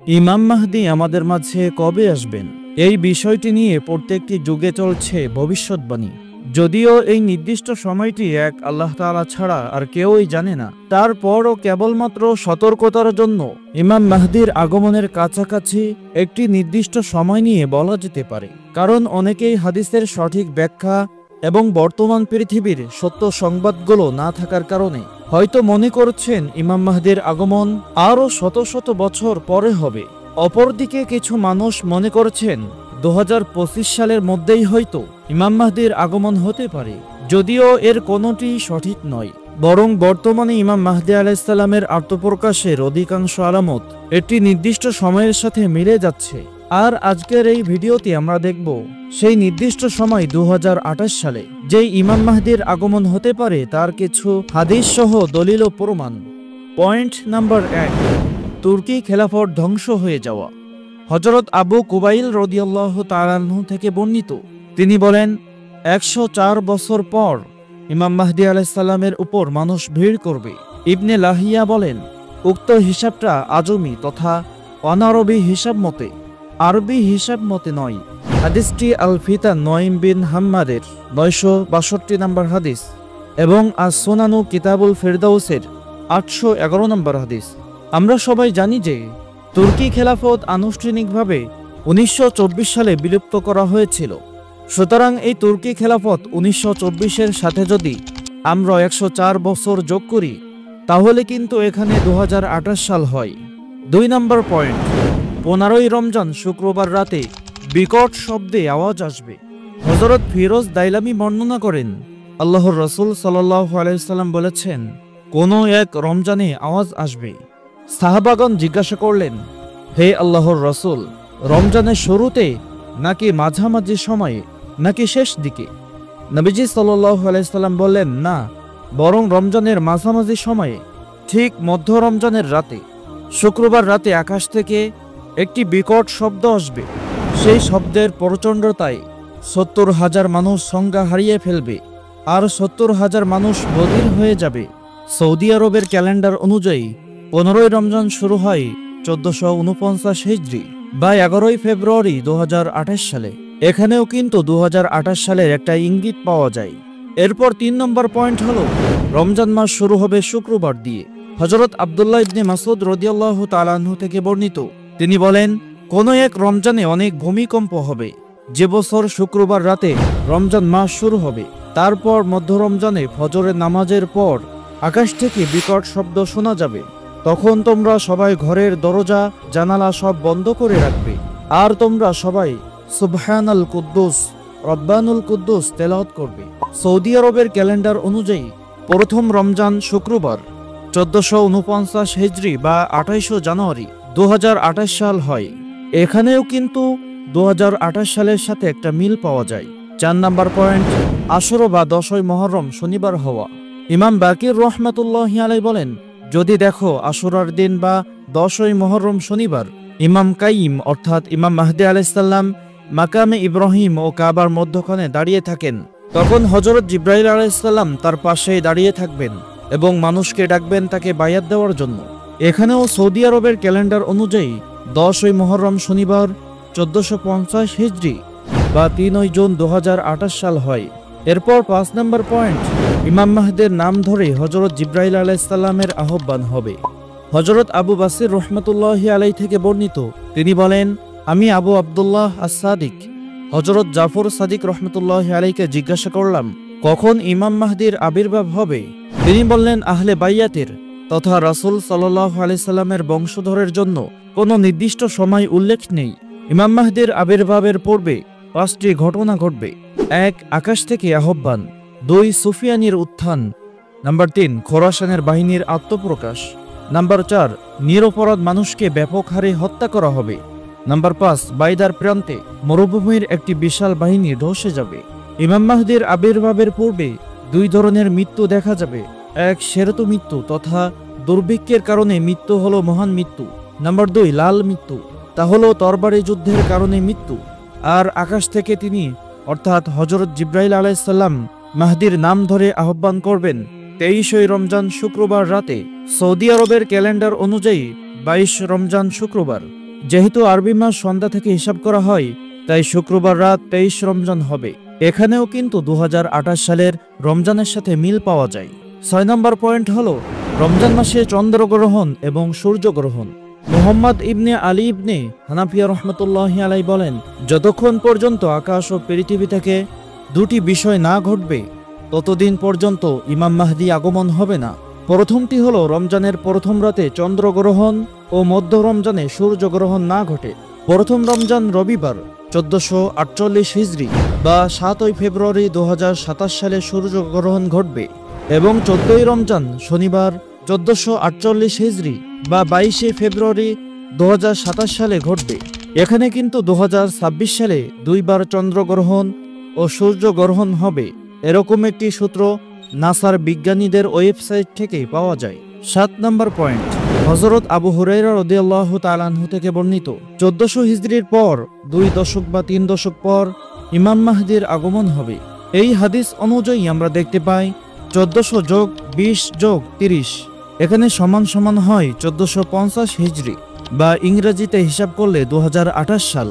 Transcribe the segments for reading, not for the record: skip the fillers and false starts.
ইমাম মাহদী আমাদের মাঝে কবে আসবেন, এই বিষয়টি নিয়ে প্রত্যেকটি যুগে চলছে ভবিষ্যৎবাণী। যদিও এই নির্দিষ্ট সময়টি এক আল্লাহ তাআলা ছাড়া আর কেউই জানে না, তারপরও কেবলমাত্র সতর্কতার জন্য ইমাম মাহদীর আগমনের কাছাকাছি একটি নির্দিষ্ট সময় নিয়ে বলা যেতে পারে। কারণ অনেকেই হাদিসের সঠিক ব্যাখ্যা এবং বর্তমান পৃথিবীর সত্য সংবাদগুলো না থাকার কারণে হয়তো মনে করছেন ইমাম মাহদীর আগমন আরও শত শত বছর পরে হবে। অপরদিকে কিছু মানুষ মনে করছেন 2025 সালের মধ্যেই হয়তো ইমাম মাহদীর আগমন হতে পারে, যদিও এর কোনোটি সঠিক নয়। বরং বর্তমানে ইমাম মাহদী আলাইহিস সালামের আত্মপ্রকাশের অধিকাংশ আলামত একটি নির্দিষ্ট সময়ের সাথে মিলে যাচ্ছে। আর আজকের এই ভিডিওতে আমরা দেখব সেই নির্দিষ্ট সময় 2028 সালে যেই ইমাম মাহদীর আগমন হতে পারে তার কিছু হাদিস সহ দলিল ও প্রমাণ। পয়েন্ট নাম্বার 1, তুর্কি খেলাফত ধ্বংস হয়ে যাওয়া। হযরত আবু কুবাইল রাদিয়াল্লাহু তাআলা আনহু থেকে বর্ণিত, তিনি বলেন, 104 বছর পর ইমাম মাহদী আলাইহিস সালামের উপর মানুষ ভিড় করবে। ইবনে লাহিয়া বলেন, উক্ত হিসাবটা আজমি তথা অনারবি হিসাব মতে, আরবি হিসাব মতে নয়। হাদিসটি আল ফিতান নঈম বিন হাম্মাদের 962 নম্বর হাদিস এবং আস-সুনানু কিতাবুল ফিরদাউসের 811 নম্বর হাদিস। আমরা সবাই জানি যে তুর্কি খেলাফত আনুষ্ঠানিকভাবে 1924 সালে বিলুপ্ত করা হয়েছিল। সুতরাং এই তুর্কি খেলাফত 1924-এর সাথে যদি আমরা 104 বছর যোগ করি তাহলে কিন্তু এখানে 2028 সাল হয়। 2 নম্বর পয়েন্ট, 15ই রমজান শুক্রবার রাতে বিকট শব্দে আওয়াজ আসবে। হযরত ফিরোজ দাইলামি বর্ণনা করেন, আল্লাহর রাসূল সাল্লাল্লাহু আলাইহি সাল্লাম বলেছেন, কোনো এক রমজানে আওয়াজ আসবে। সাহাবাগণ জিজ্ঞাসা করলেন, হে আল্লাহর রাসূল, রমজানের শুরুতে নাকি মাঝামাঝি সময়ে নাকি শেষ দিকে? নবীজি সাল্লাল্লাহু আলাইহি সাল্লাম বললেন, না, বরং রমজানের মাঝামাঝি সময়ে, ঠিক মধ্য রমজানের রাতে। শুক্রবার রাতে আকাশ থেকে একটি বিকট শব্দ আসবে। সেই শব্দের প্রচণ্ডতায় 70,000 মানুষ সংজ্ঞা হারিয়ে ফেলবে আর 70,000 মানুষ বধির হয়ে যাবে। সৌদি আরবের ক্যালেন্ডার অনুযায়ী 15ই রমজান শুরু হয় 1449 হিজরি বা 11ই ফেব্রুয়ারি 2028 সালে। এখানেও কিন্তু 2028 সালের একটা ইঙ্গিত পাওয়া যায়। এরপর 3 নম্বর পয়েন্ট হলো, রমজান মাস শুরু হবে শুক্রবার দিয়ে। হযরত আব্দুল্লাহ ইবনে মাসউদ রাদিয়াল্লাহু তাআলা আনহু থেকে বর্ণিত, তিনি বলেন, কোন এক রমজানে অনেক ভূমিকম্প হবে। যে বছর শুক্রবার রাতে রমজান মাস শুরু হবে, তারপর মধ্য রমজানে ফজরের নামাজের পর আকাশ থেকে বিকট শব্দ শোনা যাবে। তখন তোমরা সবাই ঘরের দরজা জানালা সব বন্ধ করে রাখবে আর তোমরা সবাই সুবহানাল কুদ্দুস রব্বানুল কুদ্দুস তেলাওয়াত করবে। সৌদি আরবের ক্যালেন্ডার অনুযায়ী প্রথম রমজান শুক্রবার 1449 হিজরি বা 28 জানুয়ারি 2028 সাল হয়। এখানেও কিন্তু 2028 সালের সাথে একটা মিল পাওয়া যায়। 4 নম্বর পয়েন্ট, আশুরা বা 10ই মুহররম শনিবার হওয়া। ইমাম বাকির রাহমাতুল্লাহি আলাইহি বলেন, যদি দেখো আশুরার দিন বা 10ই মুহররম শনিবার ইমাম কাইয়িম অর্থাৎ ইমাম মাহদী আলাইহিস সালাম মাকামে ইব্রাহিম ও কাবার মধ্যখানে দাঁড়িয়ে থাকেন, তখন হযরত জিবরাইল আলাইহিস সালাম তার পাশেই দাঁড়িয়ে থাকবেন এবং মানুষকে ডাকবেন তাকে বায়াত দেওয়ার জন্য। এখানেও সৌদি আরবের ক্যালেন্ডার অনুযায়ী 10ই মুহররম শনিবার 1450 হিজরি বা 3ই জুন 2028 সাল হয়। এরপর 5 নম্বর পয়েন্ট, ইমাম মাহদীর নাম ধরে হযরত জিবরাইল আলাইহিস সালামের আহ্বান হবে। হযরত আবু বাসির রাহমাতুল্লাহি আলাইহি থেকে বর্ণিত, তিনি বলেন, আমি আবু আব্দুল্লাহ আস-সাদিক হযরত জাফর সাদিক রাহমাতুল্লাহি আলাইহিকে জিজ্ঞাসা করলাম, কখন ইমাম মাহদীর আবির্ভাব হবে? তিনি বললেন, আহলে বাইয়াতের তথা রাসূল সাল্লাল্লাহু আলাইহি সাল্লামের বংশধরের জন্য কোনো নির্দিষ্ট সময় উল্লেখ নেই। ইমাম মাহদীর আবির্ভাবের পূর্বে 5টি ঘটনা ঘটবে। 1, আকাশ থেকে আহ্বান। 2, সুফিয়ানির উত্থান। নাম্বার 3, খোরাসানের বাহিনীর আত্মপ্রকাশ। নাম্বার 4, নিরপরাধ মানুষকে ব্যাপক হারে হত্যা করা হবে। নাম্বার 5, বাইদার প্রান্তে মরুভূমির একটি বিশাল বাহিনী ধসে যাবে। ইমাম মাহদীর আবির্ভাবের পূর্বে 2 ধরনের মৃত্যু দেখা যাবে। 1, শেরতু মৃত্যু তথা দুর্ভিক্ষের কারণে মৃত্যু হলো মহান মৃত্যু। নাম্বার 2, লাল মৃত্যু, তা হলো তরবারি যুদ্ধের কারণে মৃত্যু। আর আকাশ থেকে তিনি অর্থাৎ হযরত জিবরাইল আলাইহিস সালাম মাহদীর নাম ধরে আহ্বান করবেন 23 রমজান শুক্রবার রাতে। সৌদি আরবের ক্যালেন্ডার অনুযায়ী 22 রমজান শুক্রবার যেহেতু আরবি মাস সন্ধ্যা থেকে হিসাব করা হয়, তাই শুক্রবার রাত 23 রমজান হবে। এখানেও কিন্তু 2028 সালের রমজানের সাথে মিল পাওয়া যায়। 6 নম্বর পয়েন্ট হলো রমজান মাসে চন্দ্রগ্রহণ এবং সূর্যগ্রহণ। মুহাম্মদ ইবনে আলী ইবনে হানাফিয়া রহমতুল্লাহি আলাই বলেন, যতক্ষণ পর্যন্ত আকাশ ও পৃথিবী থেকে দুটি বিষয় না ঘটবে ততদিন পর্যন্ত ইমাম মাহদী আগমন হবে না। প্রথমটি হলো রমজানের প্রথম রাতে চন্দ্রগ্রহণ ও মধ্য রমজানে সূর্যগ্রহণ না ঘটে। প্রথম রমজান রবিবার 1448 হিজরি বা 7 ফেব্রুয়ারি 2027 সালে সূর্যগ্রহণ ঘটবে এবং 14ই রমজান শনিবার 1448 হিজরি বা 22 ফেব্রুয়ারি 2027 সালে ঘটবে। এখানে কিন্তু 2026 সালে দুইবার চন্দ্রগ্রহণ ও সূর্যগ্রহণ হবে, এরকম একটি সূত্র নাসার বিজ্ঞানীদের ওয়েবসাইট থেকে পাওয়া যায়। 7 নম্বর পয়েন্ট, হযরত আবু হুরায়রা রাদিয়াল্লাহু তাআলা আনহু থেকে বর্ণিত 1400 হিজরির পর 2 দশক বা 3 দশক পর ইমাম মাহদীর আগমন হবে। এই হাদিস অনুযায়ী আমরা দেখতে পাই 1400 যোগ 20 যোগ 30 এখানে সমান সমান হয় 1450 হিজরি বা ইংরেজিতে হিসাব করলে 2028 সাল।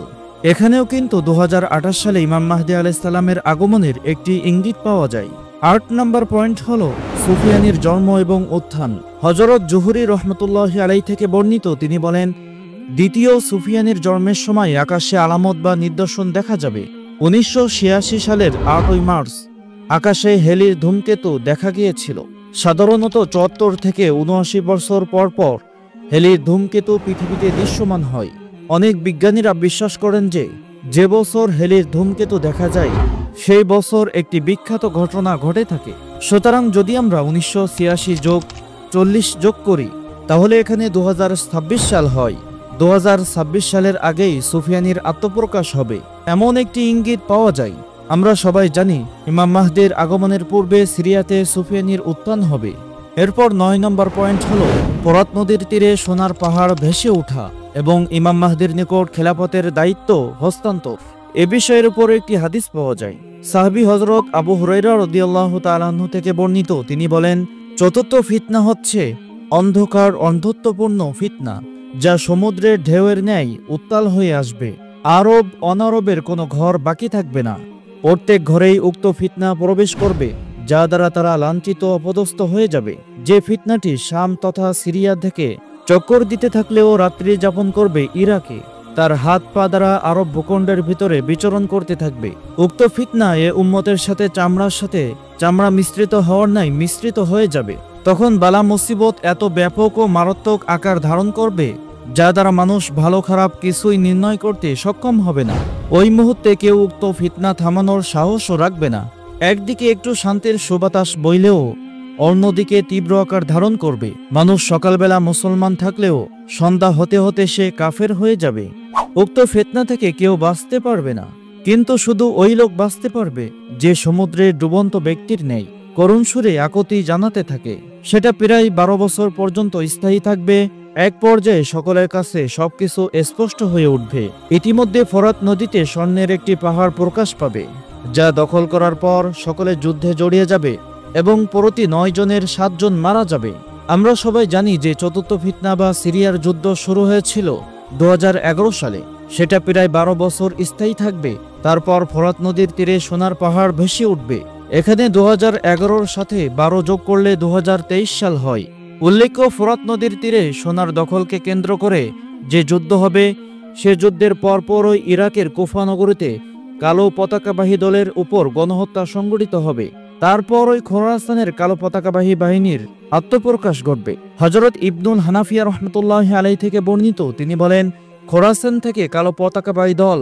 এখানেও কিন্তু 2028 সালে ইমাম মাহদী আলাইহিস সালামের আগমনের একটি ইঙ্গিত পাওয়া যায়। 8 নম্বর পয়েন্ট হলো সুফিয়ানির জন্ম এবং উত্থান। হযরত জুহরি রহমতুল্লাহি আলাইহি থেকে বর্ণিত, তিনি বলেন, দ্বিতীয় সুফিয়ানির জন্মের সময় আকাশে আলামত বা নিদর্শন দেখা যাবে। 1986 সালের 8 মার্চ আকাশে হেলির ধূমকেতু দেখা গিয়েছিল। সাধারণত 74 থেকে 79 বছর পর পর হেলির ধূমকেতু পৃথিবীতে দৃশ্যমান হয়। অনেক বিজ্ঞানীরা বিশ্বাস করেন যে বছর হেলির ধূমকেতু দেখা যায় সেই বছর একটি বিখ্যাত ঘটনা ঘটে থাকে। সুতরাং যদি আমরা 1986 যোগ 40 যোগ করি তাহলে এখানে 2026 সাল হয়। 2026 সালের আগেই সুফিয়ানির আত্মপ্রকাশ হবে, এমন একটি ইঙ্গিত পাওয়া যায়। আমরা সবাই জানি ইমাম মাহদীর আগমনের পূর্বে সিরিয়াতে সুফিয়ানির উত্থান হবে। এরপর 9 নম্বর পয়েন্ট হলো ফোরাত নদীর তীরে সোনার পাহাড় ভেসে ওঠা এবং ইমাম মাহদীর নিকট খেলাফতের দায়িত্ব হস্তান্তর। এ বিষয়ের উপর একটি হাদিস পাওয়া যায়। সাহাবী হযরত আবু হুরায়রা রাদিয়াল্লাহু তাআলা আনহু থেকে বর্ণিত, তিনি বলেন, চতুর্থ ফিতনা হচ্ছে অন্ধকার অন্ধত্বপূর্ণ ফিতনা, যা সমুদ্রের ঢেউয়ের ন্যায় উত্তাল হয়ে আসবে। আরব অনারবের কোনো ঘর বাকি থাকবে না। প্রত্যেক ঘরেই উক্ত ফিতনা প্রবেশ করবে, যা দ্বারা তারা লাঞ্ছিত অপদস্থ হয়ে যাবে। যে ফিতনাটি শাম তথা সিরিয়া থেকে চক্কর দিতে থাকলেও রাত্রি যাপন করবে ইরাকে, তার হাত পা দ্বারা আরব ভূখণ্ডের ভিতরে বিচরণ করতে থাকবে। উক্ত ফিতনা এ উম্মতের সাথে চামড়ার সাথে চামড়া মিশ্রিত হওয়ার ন্যায় মিশ্রিত হয়ে যাবে। তখন বালা মুসিবত এত ব্যাপক ও মারাত্মক আকার ধারণ করবে, যা দ্বারা মানুষ ভালো খারাপ কিছুই নির্ণয় করতে সক্ষম হবে না। ওই মুহূর্তে কেউ উক্ত ফিতনা থামানোর সাহসও রাখবে না। একদিকে একটু শান্তির সুবাতাস বইলেও অন্যদিকে তীব্র আকার ধারণ করবে। মানুষ সকালবেলা মুসলমান থাকলেও সন্ধ্যা হতে হতে সে কাফের হয়ে যাবে। উক্ত ফিতনা থেকে কেউ বাঁচতে পারবে না, কিন্তু শুধু ওই লোক বাঁচতে পারবে যে সমুদ্রের ডুবন্ত ব্যক্তির নেই করুণ সুরে আকুতি জানাতে থাকে। সেটা প্রায় 12 বছর পর্যন্ত স্থায়ী থাকবে। এক পর্যায়ে সকলের কাছে সবকিছু স্পষ্ট হয়ে উঠবে। ইতিমধ্যে ফোরাত নদীতে স্বর্ণের একটি পাহাড় প্রকাশ পাবে, যা দখল করার পর সকলে যুদ্ধে জড়িয়ে যাবে এবং প্রতি 9 জনের 7 জন মারা যাবে। আমরা সবাই জানি যে চতুর্থ ফিতনা বা সিরিয়ার যুদ্ধ শুরু হয়েছিল 2011 সালে। সেটা প্রায় 12 বছর স্থায়ী থাকবে। তারপর ফোরাত নদীর তীরে সোনার পাহাড় ভেসে উঠবে। এখানে 2011-র সাথে 12 যোগ করলে 2023 সাল হয়। উল্লেখ্য, ফোরাত নদীর তীরে সোনার দখলকে কেন্দ্র করে যে যুদ্ধ হবে, সে যুদ্ধের পরপরই ইরাকের কুফা নগরীতে কালো পতাকাবাহী দলের উপর গণহত্যা সংঘটিত হবে। তারপর ওই খোরাসানের কালো পতাকাবাহী বাহিনীর আত্মপ্রকাশ ঘটবে। হযরত ইবনুল হানাফিয়া রহমতুল্লাহি আলাইহি থেকে বর্ণিত, তিনি বলেন, খোরাসান থেকে কালো পতাকাবাহী দল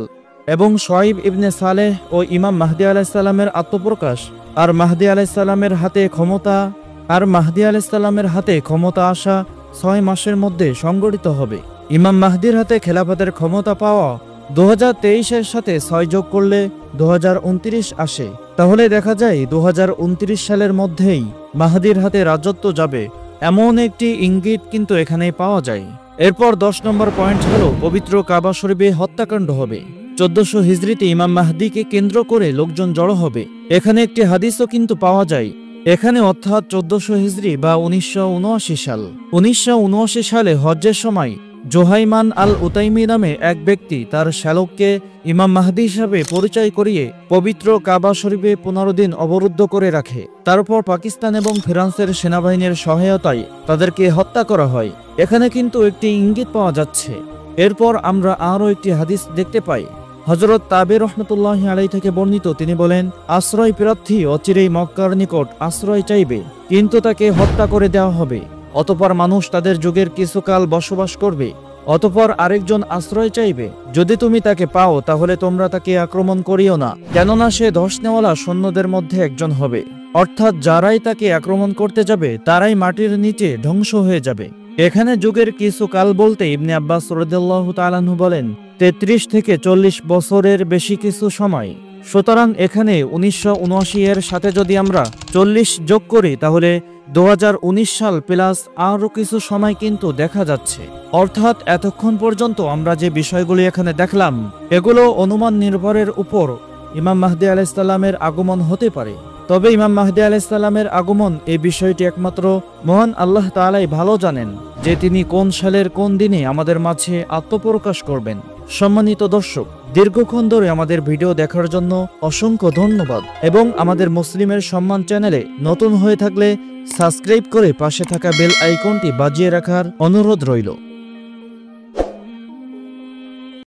এবং শুআইব ইবনে সালেহ ও ইমাম মাহদী আলাইহিস সালামের আত্মপ্রকাশ আর মাহদী আলাইহিস সালামের হাতে ক্ষমতা আসা 6 মাসের মধ্যে সংগঠিত হবে। ইমাম মাহদীর হাতে খেলাফতের ক্ষমতা পাওয়া 2023-এর সাথে 6 যোগ করলে 2029 আসে। তাহলে দেখা যায় 2029 সালের মধ্যেই মাহদীর হাতে রাজত্ব যাবে, এমন একটি ইঙ্গিত কিন্তু এখানে পাওয়া যায়। এরপর 10 নম্বর পয়েন্ট হলো পবিত্র কাবা শরীফে হত্যাকাণ্ড হবে। 1400 হিজরিতে ইমাম মাহদীকে কেন্দ্র করে লোকজন জড়ো হবে। এখানে একটি হাদিসও কিন্তু পাওয়া যায়। এখানে অর্থাৎ 1400 হিজরি বা 1979 সাল। 1979 সালে হজ্জের সময় জোহাইমান আল উতাইমি নামে এক ব্যক্তি তার শ্যালককে ইমাম মাহদী হিসাবে পরিচয় করিয়ে পবিত্র কাবা শরীফে 15 দিন অবরুদ্ধ করে রাখে। তারপর পাকিস্তান এবং ফ্রান্সের সেনাবাহিনীর সহায়তায় তাদেরকে হত্যা করা হয়। এখানে কিন্তু একটি ইঙ্গিত পাওয়া যাচ্ছে। এরপর আমরা আরও একটি হাদিস দেখতে পাই। হযরত তাবে রহমতুল্লাহি আলাইহি থেকে বর্ণিত, তিনি বলেন, আশ্রয় প্রার্থী অচিরেই মক্কার নিকট আশ্রয় চাইবে, কিন্তু তাকে হত্যা করে দেওয়া হবে। অতঃপর মানুষ তাদের যুগের কিছুকাল বসবাস করবে, অতঃপর আরেকজন আশ্রয় চাইবে। যদি তুমি তাকে পাও তাহলে তোমরা তাকে আক্রমণ করিও না, কেননা সে ধস নেওয়ালা সৈন্যদের মধ্যে একজন হবে। অর্থাৎ যারাই তাকে আক্রমণ করতে যাবে তারাই মাটির নিচে ধ্বংস হয়ে যাবে। এখানে যুগের কিছু কাল বলতে ইবনে আব্বাস রাদিয়াল্লাহু তাআলা আনহু বলেন 33 থেকে 40 বছরের বেশি কিছু সময়। সুতরাং এখানে 1979 এর সাথে যদি আমরা 40 যোগ করি তাহলে 2019 সাল প্লাস আরও কিছু সময় কিন্তু দেখা যাচ্ছে। অর্থাৎ এতক্ষণ পর্যন্ত আমরা যে বিষয়গুলি এখানে দেখলাম এগুলো অনুমান নির্ভরের উপর ইমাম মাহদী আলাইহিস সালামের আগমন হতে পারে। তবে ইমাম মাহদী আলাইহিস সালামের আগমন এই বিষয়টি একমাত্র মহান আল্লাহ তাআলাই ভালো জানেন যে তিনি কোন সালের কোন দিনে আমাদের মাঝে আত্মপ্রকাশ করবেন। সম্মানিত দর্শক, দীর্ঘক্ষণ ধরে আমাদের ভিডিও দেখার জন্য অসংখ্য ধন্যবাদ এবং আমাদের মুসলিমের সম্মান চ্যানেলে নতুন হয়ে থাকলে সাবস্ক্রাইব করে পাশে থাকা বেল আইকনটি বাজিয়ে রাখার অনুরোধ রইল।